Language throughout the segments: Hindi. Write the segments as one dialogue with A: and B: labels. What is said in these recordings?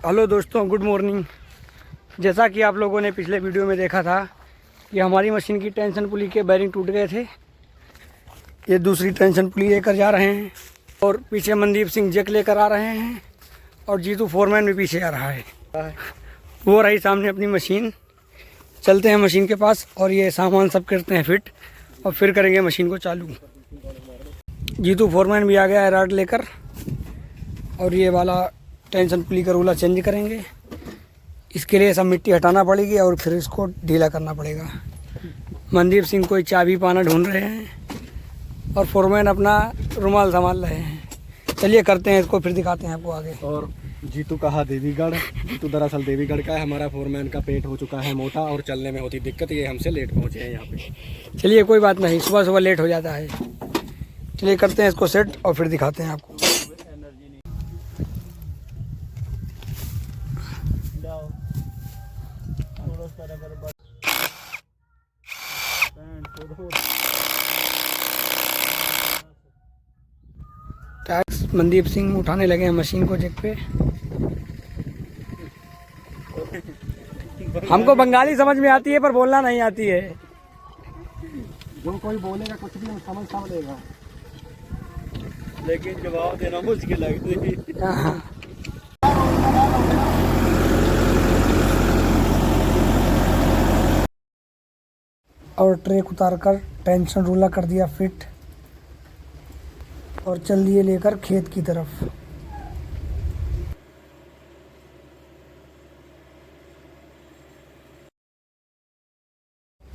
A: हेलो दोस्तों, गुड मॉर्निंग। जैसा कि आप लोगों ने पिछले वीडियो में देखा था कि हमारी मशीन की टेंशन पुली के बैरिंग टूट गए थे। ये दूसरी टेंशन पुली लेकर जा रहे हैं और पीछे मनदीप सिंह जैक लेकर आ रहे हैं और जीतू फोरमैन भी पीछे आ रहा है। वो रही सामने अपनी मशीन। चलते हैं मशीन के पास और ये सामान सब करते हैं फिट और फिर करेंगे मशीन को चालू। जीतू फोरमैन भी आ गया है राड लेकर और ये वाला टेंशन पुली का रूला चेंज करेंगे। इसके लिए सब मिट्टी हटाना पड़ेगी और फिर इसको ढीला करना पड़ेगा। मनदीप सिंह कोई चाबी पाना ढूंढ रहे हैं और फोरमैन अपना रुमाल संभाल रहे हैं। चलिए करते हैं इसको, फिर दिखाते हैं आपको आगे।
B: और जीतू कहा देवीगढ़। जीतू दरअसल देवीगढ़ का है। हमारा फोरमैन का पेट हो चुका है मोटा और चलने में होती दिक्कत, ये हमसे लेट पहुँचे हैं यहाँ पे।
A: चलिए कोई बात नहीं, सुबह सुबह लेट हो जाता है। चलिए करते हैं इसको सेट और फिर दिखाते हैं आपको। टैक्स मनदीप सिंह उठाने लगे हैं मशीन को जैक पे। हमको बंगाली समझ में आती है पर बोलना नहीं आती है।
B: जो कोई बोलेगा कुछ भी समझ लेगा, लेकिन जवाब देना मुश्किल लगती है।
A: और ट्रैक उतारकर टेंशन रूला कर दिया फिट और चल दिए लेकर खेत की तरफ।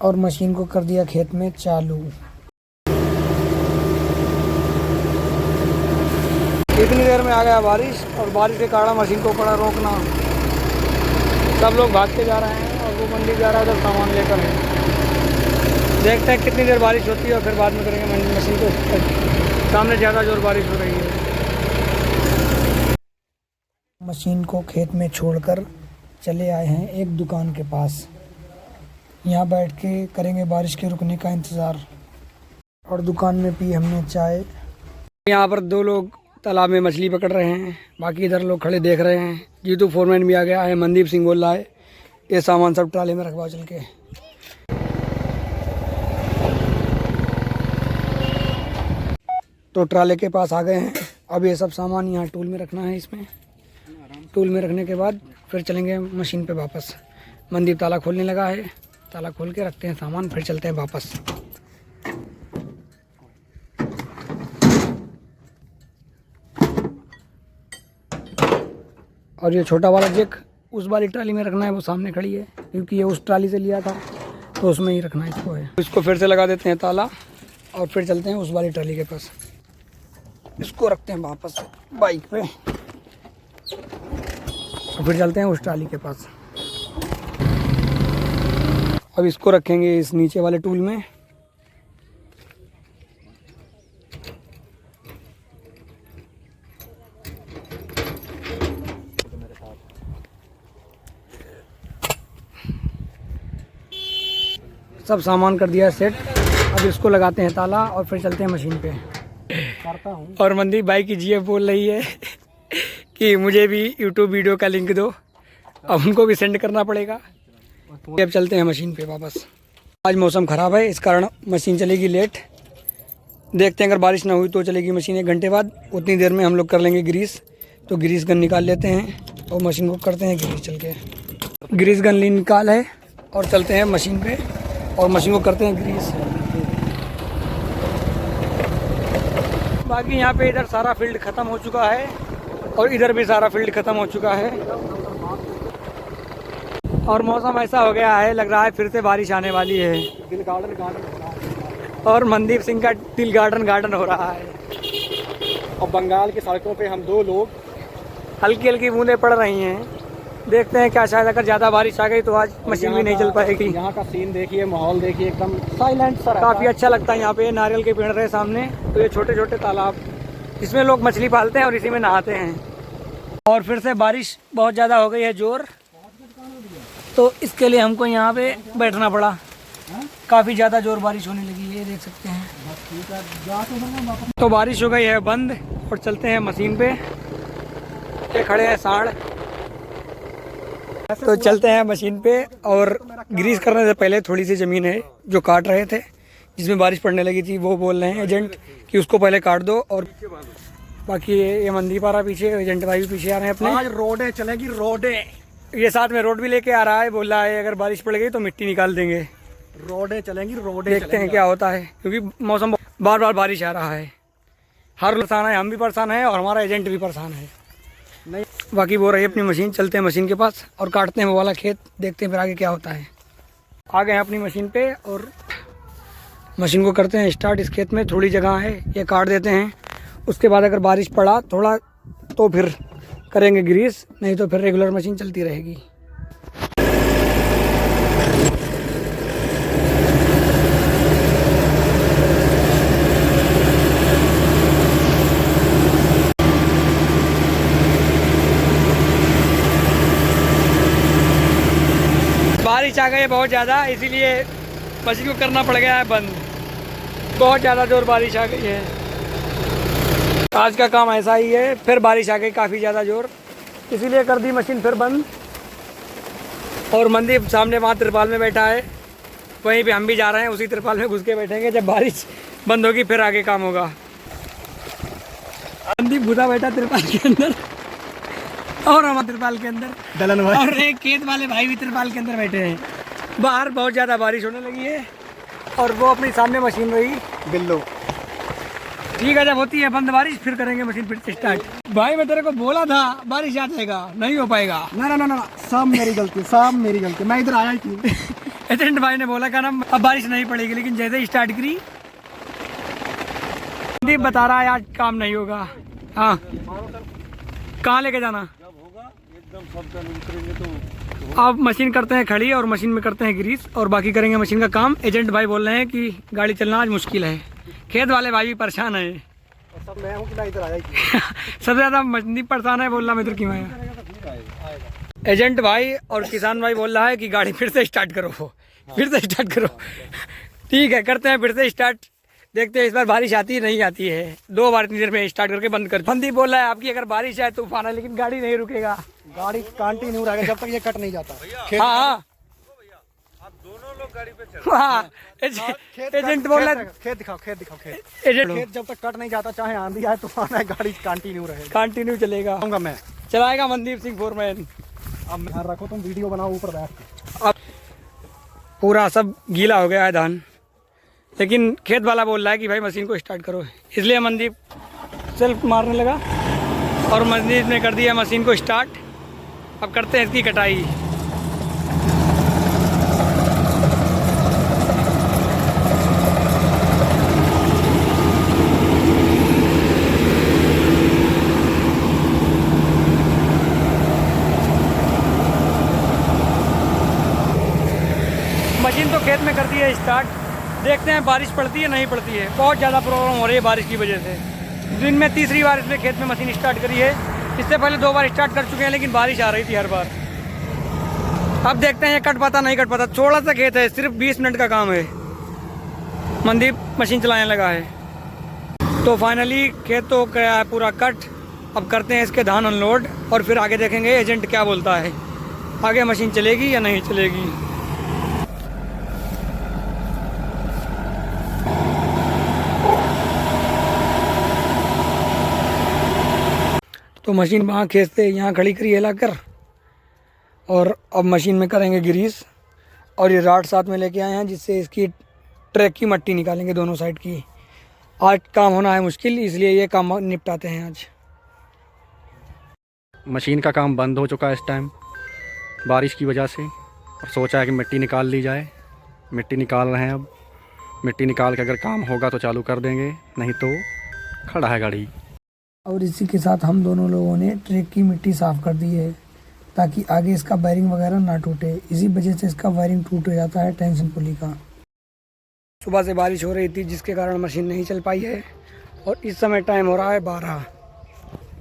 A: और मशीन को कर दिया खेत में चालू। इतनी देर में आ गया बारिश और बारिश के कारण मशीन को पड़ा रोकना। सब लोग भाग के जा रहे हैं और वो मंडी जा रहा है उधर सामान लेकर है। देखते हैं कितनी देर बारिश होती है और फिर बाद में करेंगे मशीन को। सामने ज़्यादा जोर बारिश हो रही है। मशीन को खेत में छोड़कर चले आए हैं एक दुकान के पास। यहाँ बैठ के करेंगे बारिश के रुकने का इंतज़ार। और दुकान में पी हमने चाय। यहाँ पर दो लोग तालाब में मछली पकड़ रहे हैं, बाकी इधर लोग खड़े देख रहे हैं। जीतू फोरमैन भी आ गया है। मनदीप सिंह बोल रहा है ये सामान सब ट्राले में रखवा चल के। तो ट्राले के पास आ गए हैं। अब ये सब सामान यहाँ टूल में रखना है। इसमें टूल में रखने के बाद फिर चलेंगे मशीन पे वापस। मनदीप ताला खोलने लगा है। ताला खोल के रखते हैं सामान, फिर चलते हैं वापस। और ये छोटा वाला जैक उस वाली ट्राली में रखना है, वो सामने खड़ी है क्योंकि ये उस ट्राली से लिया था तो उसमें ही रखना है इसको है। इसको फिर से लगा देते हैं ताला और फिर चलते हैं उस वाली ट्राली के पास। इसको रखते हैं वापस बाइक पे और फिर चलते हैं उस ट्राली के पास। अब इसको रखेंगे इस नीचे वाले टूल में। सब सामान कर दिया सेट। अब इसको लगाते हैं ताला और फिर चलते हैं मशीन पे। करता हूँ। और मनदीप भाई की जीएफ बोल रही है कि मुझे भी यूट्यूब वीडियो का लिंक दो। अब उनको भी सेंड करना पड़ेगा। अब चलते हैं मशीन पे वापस। आज मौसम ख़राब है, इस कारण मशीन चलेगी लेट। देखते हैं अगर बारिश ना हुई तो चलेगी मशीन 1 घंटे बाद। उतनी देर में हम लोग कर लेंगे ग्रीस। तो ग्रीस गन निकाल लेते हैं और मशीन को करते हैं ग्रीस। चल के ग्रीस गन निकाल है और चलते हैं मशीन पे और मशीन को करते हैं ग्रीस। बाकी यहाँ पे इधर सारा फील्ड ख़त्म हो चुका है और इधर भी सारा फील्ड ख़त्म हो चुका है। और मौसम ऐसा हो गया है, लग रहा है फिर से बारिश आने वाली है।
B: दिल गार्डन
A: और मनदीप सिंह का दिल गार्डन हो रहा है।
B: और बंगाल की सड़कों पे हम दो लोग,
A: हल्की हल्की बूंदें पड़ रही हैं। देखते हैं क्या, शायद अगर ज़्यादा बारिश आ गई तो आज मशीन भी नहीं चल पाएगी।
B: यहाँ का सीन देखिए, माहौल देखिए, एकदम साइलेंट सा।
A: काफ़ी अच्छा लगता है यहाँ पे। नारियल के पेड़ रहे सामने, तो ये छोटे छोटे तालाब, इसमें लोग मछली पालते हैं और इसी में नहाते हैं। और फिर से बारिश बहुत ज़्यादा हो गई है जोर, तो इसके लिए हमको यहाँ पे बैठना पड़ा। काफ़ी ज़्यादा जोर बारिश होने लगी है, ये देख सकते हैं। तो बारिश हो गई है बंद और चलते हैं मशीन पे। ये खड़े हैं सांड, तो चलते हैं मशीन पे, और ग्रीस करने से पहले थोड़ी सी ज़मीन है जो काट रहे थे, जिसमें बारिश पड़ने लगी थी। वो बोल रहे हैं एजेंट कि उसको पहले काट दो। और बाकी ये मंदीप आ रहा पीछे, एजेंट भाई भी पीछे आ रहे हैं अपने।
B: आज रोडें चलेगी, रोडें।
A: ये साथ में रोड भी लेके आ रहा है, बोल रहा है अगर बारिश पड़ गई तो मिट्टी निकाल देंगे।
B: रोडें चलेंगी, रोडें
A: देखते हैं क्या होता है, क्योंकि मौसम बार बार बारिश आ रहा है। हर परेशान है, हम भी परेशान हैं और हमारा एजेंट भी परेशान है।
B: नहीं,
A: बाकी वो रही अपनी मशीन, चलते हैं मशीन के पास और काटते हैं वो वाला खेत, देखते हैं फिर आगे क्या होता है। आ गए हैं अपनी मशीन पे और मशीन को करते हैं स्टार्ट। इस खेत में थोड़ी जगह है, ये काट देते हैं। उसके बाद अगर बारिश पड़ा थोड़ा तो फिर करेंगे ग्रीस, नहीं तो फिर रेगुलर मशीन चलती रहेगी। बारिश आ गई है बहुत ज़्यादा, इसीलिए मशीन को करना पड़ गया है बंद। बहुत ज़्यादा जोर बारिश आ गई है। आज का काम ऐसा ही है, फिर बारिश आ गई काफ़ी ज़्यादा जोर, इसीलिए कर दी मशीन फिर बंद। और मंदीप सामने वहाँ तिरपाल में बैठा है, वहीं पे हम भी जा रहे हैं, उसी तिरपाल में घुस के बैठेंगे। जब बारिश बंद होगी फिर आगे काम होगा। मंदीप घुसा बैठा तिरपाल के अंदर और हम तिरपाल के अंदर,
B: दलन भाई
A: और एक खेत वाले भाई भी तिरपाल के अंदर बैठे हैं। बाहर बहुत ज़्यादा बारिश होने लगी है और वो अपनी सामने मशीन रही
B: बिल्लो।
A: ठीक है, जब होती है बंद बारिश फिर करेंगे मशीन फिर स्टार्ट। भाई मैं तेरे को बोला था बारिश आ जाएगा, नहीं हो पाएगा।
B: ना, सब मेरी गलती, सब मेरी गलती, मैं इधर आया ही क्यों।
A: एजेंट भाई ने बोला क्या अब बारिश नहीं पड़ेगी, लेकिन जैसे ही स्टार्ट करी दीप बता रहा है आज काम नहीं होगा। हाँ, कहाँ लेके जाना? अब मशीन करते हैं खड़ी और मशीन में करते हैं ग्रीस और बाकी करेंगे मशीन का काम। एजेंट भाई बोल रहे हैं कि गाड़ी चलना आज मुश्किल है, खेत वाले भाई भी परेशान है।
B: सब मैं हूँ कि मैं इधर आया ही क्यों।
A: सबसे ज़्यादा मंदीप परेशान है, बोल रहा मैं इधर क्यों आया। एजेंट भाई और किसान भाई बोल रहा है कि गाड़ी फिर से स्टार्ट करो, फिर से स्टार्ट करो। ठीक है, करते हैं फिर से स्टार्ट, देखते हैं इस बार बारिश आती है नहीं आती है। 2 बार इतनी देर में स्टार्ट करके बंद कर। मंदीप बोल रहा है आपकी अगर बारिश है तूफान है, लेकिन गाड़ी नहीं रुकेगा,
B: गाड़ी कंटिन्यू रहेगा जब तक ये कट नहीं जाता।
A: हाँ हाँ, एजेंट बोल रहा है
B: खेत दिखाओ, खेत दिखाओ, खेत।
A: एजेंट
B: खेत जब तक कट नहीं जाता, चाहे आंधी आए तूफान आए, गाड़ी कंटिन्यू रहेगा।
A: कंटिन्यू चलेगा।
B: आऊंगा मैं,
A: चलाएगा मनदीप सिंह फोरमैन।
B: अब ध्यान रखो, तुम वीडियो बनाओ ऊपर बैठ के।
A: अब पूरा सब गीला हो गया है धान, लेकिन खेत वाला बोल रहा है कि भाई मशीन को स्टार्ट करो, इसलिए मनदीप सेल्फ मारने लगा और मनदीप ने कर दिया मशीन को स्टार्ट। अब करते हैं इसकी कटाई। मशीन तो खेत में कर दी है स्टार्ट, देखते हैं बारिश पड़ती है नहीं पड़ती है। बहुत ज़्यादा प्रॉब्लम हो रही है बारिश की वजह से। दिन में तीसरी बार इसने खेत में मशीन स्टार्ट करी है, इससे पहले 2 बार स्टार्ट कर चुके हैं, लेकिन बारिश आ रही थी हर बार। अब देखते हैं ये कट पाता नहीं कट पाता। थोड़ा सा खेत है, सिर्फ 20 मिनट का काम है। मनदीप मशीन चलाने लगा है, तो फाइनली खेत तो गया है पूरा कट। अब करते हैं इसके धान अनलोड और फिर आगे देखेंगे एजेंट क्या बोलता है, आगे मशीन चलेगी या नहीं चलेगी। तो मशीन वहाँ खेत से यहाँ खड़ी करी है लाकर, और अब मशीन में करेंगे ग्रीस। और ये राड साथ में लेके आए हैं, जिससे इसकी ट्रैक की मट्टी निकालेंगे दोनों साइड की। आज काम होना है मुश्किल, इसलिए ये काम निपटाते हैं आज।
B: मशीन का काम बंद हो चुका है इस टाइम बारिश की वजह से, और सोचा है कि मिट्टी निकाल ली जाए। मिट्टी निकाल रहे हैं। अब मिट्टी निकाल के अगर काम होगा तो चालू कर देंगे, नहीं तो खड़ा है गाड़ी।
A: और इसी के साथ हम दोनों लोगों ने ट्रैक की मिट्टी साफ़ कर दी है, ताकि आगे इसका वायरिंग वगैरह ना टूटे। इसी वजह से इसका वायरिंग टूट जाता है टेंशन पुली का। सुबह से बारिश हो रही थी, जिसके कारण मशीन नहीं चल पाई है, और इस समय टाइम हो रहा है 12।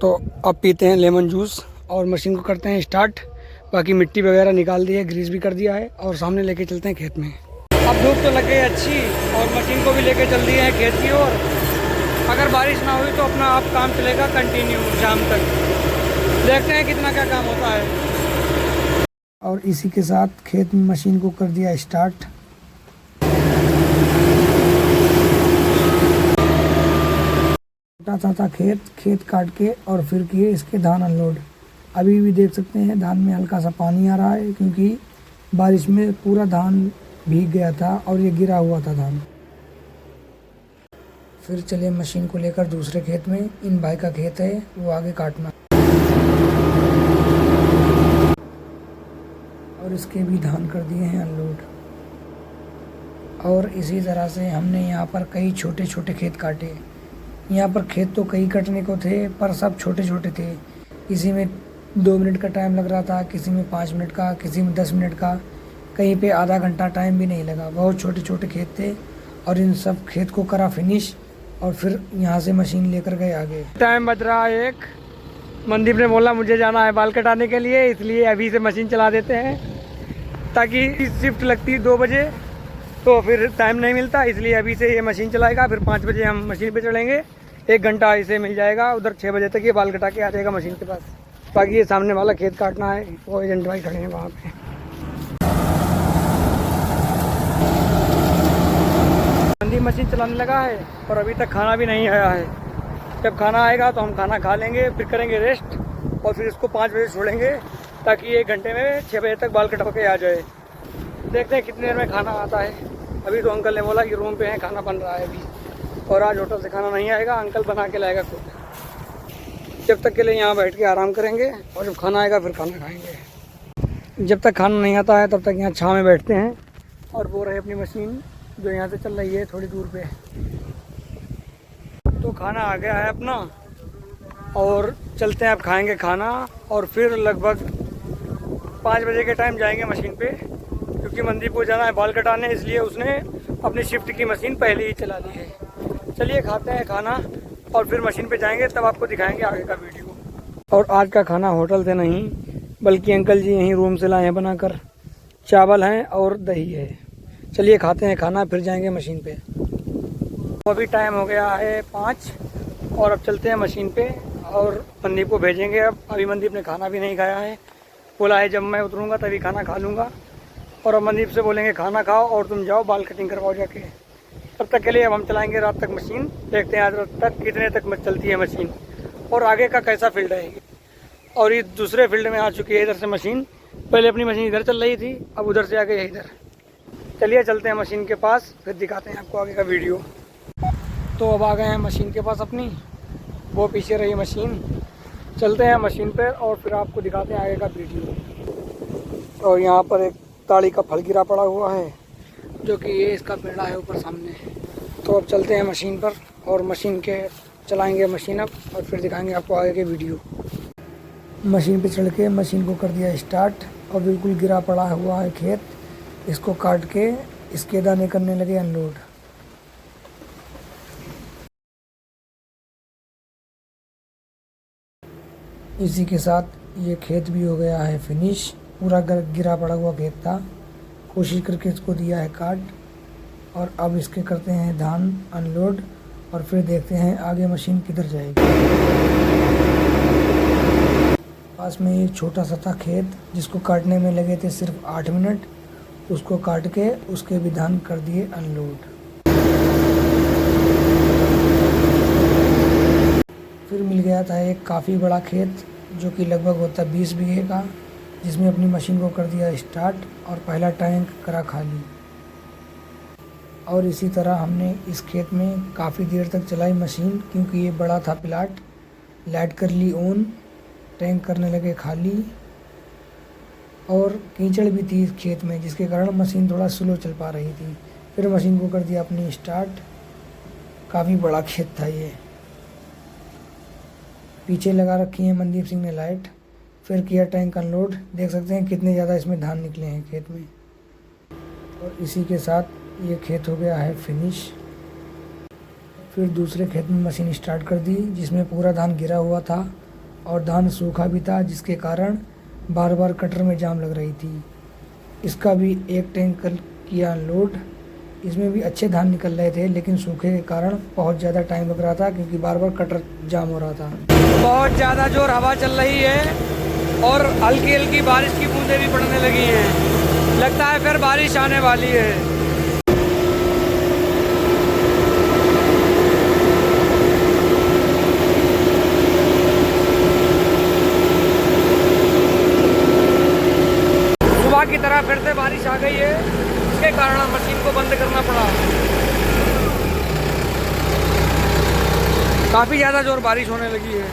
A: तो अब पीते हैं लेमन जूस और मशीन को करते हैं स्टार्ट। बाकी मिट्टी वगैरह निकाल दी है, ग्रीस भी कर दिया है, और सामने लेके चलते हैं खेत में। अब धूप तो लग गई अच्छी, और मशीन को भी लेके चल दिए हैं खेत की ओर। अगर बारिश ना हुई तो अपना आप काम चलेगा कंटिन्यू शाम तक। देखते हैं कितना क्या काम होता है। और इसी के साथ खेत में मशीन को कर दिया स्टार्ट। छोटा था खेत काट के और फिर किए इसके धान अनलोड। अभी भी देख सकते हैं धान में हल्का सा पानी आ रहा है, क्योंकि बारिश में पूरा धान भीग गया था और ये गिरा हुआ था धान। फिर चले मशीन को लेकर दूसरे खेत में। इन भाई का खेत है, वो आगे काटना और इसके भी धान कर दिए हैं अनलोड। और इसी तरह से हमने यहाँ पर कई छोटे छोटे खेत काटे। यहाँ पर खेत तो कई कटने को थे, पर सब छोटे छोटे थे। किसी में 2 मिनट का टाइम लग रहा था, किसी में 5 मिनट का, किसी में 10 मिनट का, कहीं पे आधा घंटा टाइम भी नहीं लगा। बहुत छोटे छोटे खेत थे और इन सब खेत को करा फिनिश और फिर यहाँ से मशीन लेकर गए आगे। टाइम बज रहा है 1। मनदीप ने बोला मुझे जाना है बाल कटाने के लिए, इसलिए अभी से मशीन चला देते हैं, ताकि शिफ्ट लगती 2 बजे तो फिर टाइम नहीं मिलता। इसलिए अभी से ये मशीन चलाएगा, फिर 5 बजे हम मशीन पे चढ़ेंगे। 1 घंटा इसे मिल जाएगा, उधर 6 बजे तक ये बाल कटा के आ जाएगा मशीन के पास। बाकी ये सामने वाला खेत काटना है, वो एजेंट भाई खड़े हैं वहाँ पे। मनदीप मशीन चलाने लगा है और अभी तक खाना भी नहीं आया है। जब खाना आएगा तो हम खाना खा लेंगे, फिर करेंगे रेस्ट और फिर इसको 5 बजे छोड़ेंगे, ताकि 1 घंटे में 6 बजे तक बाल कटा के आ जाए। देखते हैं कितनी देर में खाना आता है। अभी तो अंकल ने बोला कि रूम पे है, खाना बन रहा है अभी, और आज होटल से खाना नहीं आएगा, अंकल बना के लाएगा खुद। जब तक के लिए यहाँ बैठ के आराम करेंगे और जब खाना आएगा फिर खाना खाएंगे। जब तक खाना नहीं आता है तब तक यहाँ छाँव में बैठते हैं और वो रहे अपनी मशीन जो यहाँ से चल रही है थोड़ी दूर पे। तो खाना आ गया है अपना और चलते हैं, अब खाएंगे खाना और फिर लगभग 5 बजे के टाइम जाएंगे मशीन पे, क्योंकि मनदीप को जाना है बाल कटाने, इसलिए उसने अपनी शिफ्ट की मशीन पहले ही चला ली है। चलिए खाते हैं खाना और फिर मशीन पे जाएंगे, तब आपको दिखाएंगे आगे का वीडियो। और आज का खाना होटल से नहीं, बल्कि अंकल जी यहीं रूम से लाए हैं बनाकर। चावल हैं और दही है। चलिए खाते हैं खाना, फिर जाएंगे मशीन पे। तो अभी टाइम हो गया है 5 और अब चलते हैं मशीन पे और मनदीप को भेजेंगे। अब अभी मनदीप ने खाना भी नहीं खाया है, बोला है जब मैं उतरूँगा तभी खाना खा लूँगा। और अब मनदीप से बोलेंगे खाना खाओ और तुम जाओ बाल कटिंग करवाओ जाके। तब तक के लिए अब हम चलाएंगे रात तक मशीन। देखते हैं आज रात तक कितने तक चलती है मशीन और आगे का कैसा फील्ड रहेगी। और ये दूसरे फील्ड में आ चुकी है इधर से मशीन। पहले अपनी मशीन इधर चल रही थी, अब उधर से आ गई है इधर। चलिए चलते हैं मशीन के पास, फिर दिखाते हैं आपको आगे का वीडियो। तो अब आ गए हैं मशीन के पास अपनी, वो पीछे रही मशीन। चलते हैं मशीन पर और फिर आपको दिखाते हैं आगे का वीडियो। और यहाँ पर एक ताड़ी का फल गिरा पड़ा हुआ है, जो कि ये इसका पेड़ा है ऊपर सामने। तो अब चलते हैं मशीन पर और मशीन के चलाएंगे मशीन अब, और फिर दिखाएंगे आपको आगे के वीडियो। मशीन पे चढ़ के मशीन को कर दिया स्टार्ट और बिल्कुल गिरा पड़ा हुआ है खेत, इसको काट के इसके दाने करने लगे अनलोड। इसी के साथ ये खेत भी हो गया है फिनिश। पूरा गिरा पड़ा हुआ खेत था, कोशिश करके इसको दिया है काट। और अब इसके करते हैं धान अनलोड और फिर देखते हैं आगे मशीन किधर जाएगी। पास में एक छोटा सा था खेत, जिसको काटने में लगे थे सिर्फ 8 मिनट। उसको काट के उसके भी धान कर दिए अनलोड। फिर मिल गया था एक काफ़ी बड़ा खेत, जो कि लगभग होता 20 बीघे का, जिसमें अपनी मशीन को कर दिया स्टार्ट और पहला टैंक करा खाली। और इसी तरह हमने इस खेत में काफ़ी देर तक चलाई मशीन, क्योंकि ये बड़ा था प्लाट। लाइट कर ली ऑन, टैंक करने लगे खाली और कीचड़ भी थी इस खेत में, जिसके कारण मशीन थोड़ा स्लो चल पा रही थी। फिर मशीन को कर दिया अपनी स्टार्ट। काफ़ी बड़ा खेत था ये। पीछे लगा रखी है मनदीप सिंह ने लाइट। फिर किया टैंक अनलोड। देख सकते हैं कितने ज़्यादा इसमें धान निकले हैं खेत में। और इसी के साथ ये खेत हो गया है फिनिश। फिर दूसरे खेत में मशीन स्टार्ट कर दी, जिसमें पूरा धान गिरा हुआ था और धान सूखा भी था, जिसके कारण बार बार कटर में जाम लग रही थी। इसका भी एक टैंक किया अनलोड। इसमें भी अच्छे धान निकल रहे थे, लेकिन सूखे के कारण बहुत ज़्यादा टाइम लग रहा था, क्योंकि बार बार कटर जाम हो रहा था। बहुत ज़्यादा जोर हवा चल रही है और हल्की हल्की बारिश की बूंदें भी पड़ने लगी हैं। लगता है फिर बारिश आने वाली है। सुबह की तरह फिर से बारिश आ गई है, इसके कारण मशीन को बंद करना पड़ा। काफ़ी ज़्यादा जोर बारिश होने लगी है।